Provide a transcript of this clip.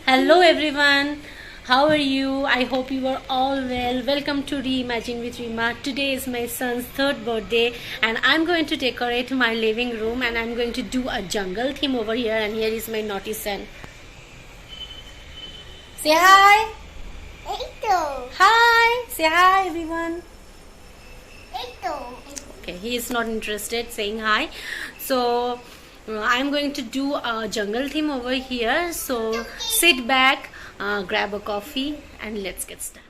Hello everyone, how are you? I hope you are all well. Welcome to Reimagine with Rima. Today is my son's 3rd birthday and I'm going to decorate my living room and I'm going to do a jungle theme over here, and here is my naughty son. Say hi. Hi. Say hi everyone. Okay, he is not interested saying hi. So I'm going to do a jungle theme over here. So sit back, grab a coffee and let's get started.